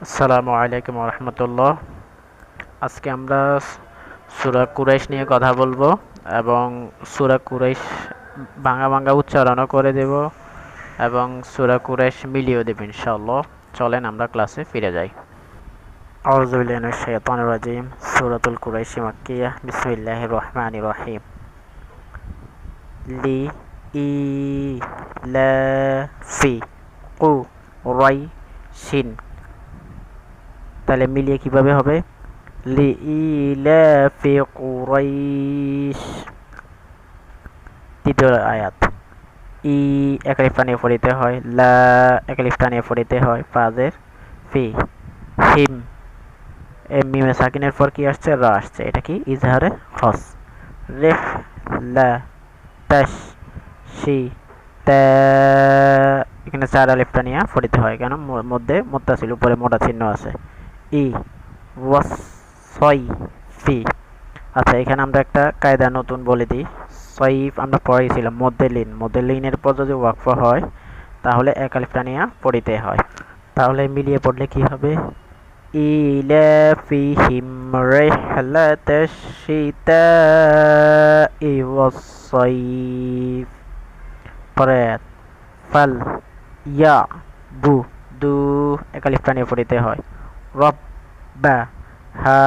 আসসালামু আলাইকুম ওয়া রাহমাতুল্লাহ। আজকে আমরা সূরা কুরাইশ নিয়ে কথা বলবো এবং সূরা কুরাইশ ভাঙা ভাঙা উচ্চারণও করে দেব এবং সূরা কুরাইশ মিলিয়েও দেব ইনশাআল্লাহ। চলেন আমরা ক্লাসে ফিরে যাই। আউযু বিল্লাহি মিনাশ শাইতানির রাজিম। সূরাতুল কুরাইশ মাক্কিয়াহ। বিসমিল্লাহির রহমানির রহিম। লি ই লা ফি কুরাইশিন। তাহলে মিলিয়ে কিভাবে হবে? লিইলাফি কুরাইশ। দ্বিতীয় আয়াত। ই এক আলিফ টানিয়ে পড়িতে হয়, লা এক আলিফ টানিয়ে পড়িতে হয়, ফাজের ফি। হিম মিমে সাকিনের পর কি আসছে? রা আসছে। এটা কি? ইজহারে খস। রেফ লা তাশ শি তা। এখানে চার আলিফ টানিয়া পড়িতে হয়, কেন? মধ্যে মুত্তাসিল, উপরে মোটা চিহ্ন আছে। ই ওয়াস ছয় ফি। আচ্ছা, এখানে আমরা একটা কায়দা নতুন বলে দিই। সইফ আমরা পড়াইছিলাম মধ্যে লিনের পর যদি ওয়াকফ হয় তাহলে এক আলিফ টানিয়া পড়িতে হয়। তাহলে মিলিয়ে পড়লে কি হবে? ইলাফিহিম রিহলাতাশ শিতাই ওয়াস সাইফ। পরে ফাল ইয়া বু দু এক আলিফ টানিয়ে পড়িতে হয়। রব্বা হা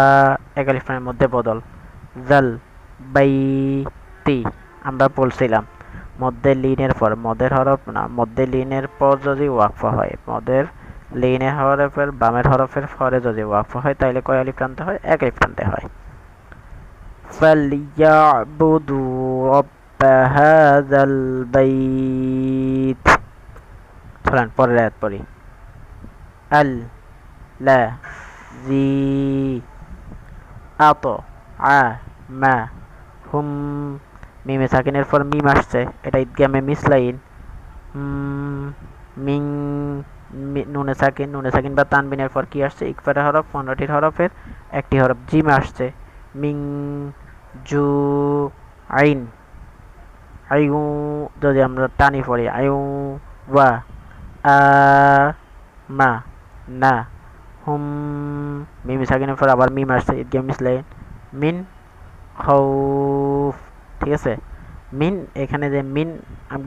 এক আলিফ টানের মধ্যে বদল। জাল বাইতি আমরা বলছিলাম মধ্যে লিনের পর, মদের হরফ না, মধ্যে লিনের পর যদি ওয়াকফ হয়, মদের লিনের হরফের বামের হরফের পরে যদি ওয়াকফ হয় তাহলে কয় আলিফ টানতে হয়? এক আলিফ টানতে হয়। ফালইয়াবুদু রব্বা হাযাল বাইত। চলেন পরের আয়াত পড়ি। আল লা জি আত আ মা হুম। মিমে সাকিনের পর মিম আসছে, এটা ইদগামে মিসলাইন। মিং নুনে সাকিন বা তানবিনের পর কি আসছে? ইকফারের হরফ, 15টির হরফের একটি হরফ জিম আসছে। মিং জু আইন। আইউ যদি আমরা টানি পড়ি, আইউ ওয়া আ মা না হুম। মিম সাকিনের পর আবার মিম আসছে, ইদগাম মিসলাইন। মিন খৌফ। ঠিক আছে? মিন, এখানে যে মিন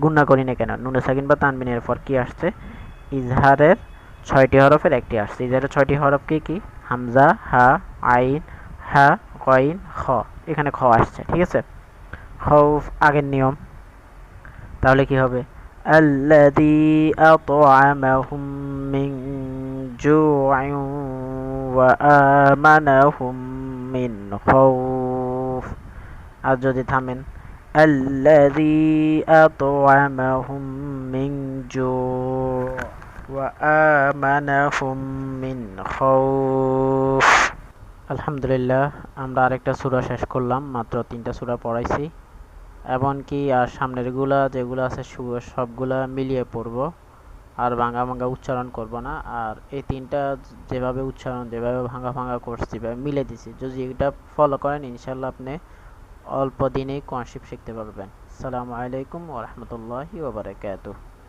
গুণা করি না কেন? নুনে সাকিন বা তানবিনের পর কি আসছে? ইজহারের 6টি হরফের একটি আসছে। ইজহারের 6টি হরফ কি কি? হামজা, হা, আইন, হা, কইন, খ। এখানে খ আসছে। ঠিক আছে? খৌফ আগের নিয়ম। তাহলে কি হবে? আল্লাযী আত'আমাহুম মিন জু'ইন ওয়া আমানাহুম মিন খাউফ। আর যদি থামেন, আল্লাযী আত'আমাহুম মিন জু' ওয়া আমানাহুম মিন খাউফ। আলহামদুলিল্লাহ, আমরা আরেকটা সূরা শেষ করলাম। মাত্র 3টা সূরা পড়াইছি। এমনকি আর সামনেরগুলা যেগুলো আছে সবগুলা মিলিয়ে পড়ব, আর ভাঙা ভাঙা উচ্চারণ করব না। আর এই 3টা যেভাবে উচ্চারণ, যেভাবে ভাঙা ভাঙা করছি বা মিলে দিছি, যদি এটা ফলো করেন ইনশাল্লাহ আপনি অল্প দিনেই কনসেপ্ট শিখতে পারবেন। আসসালামু আলাইকুম ওয়া রাহমাতুল্লাহি ওয়া বারাকাতুহু।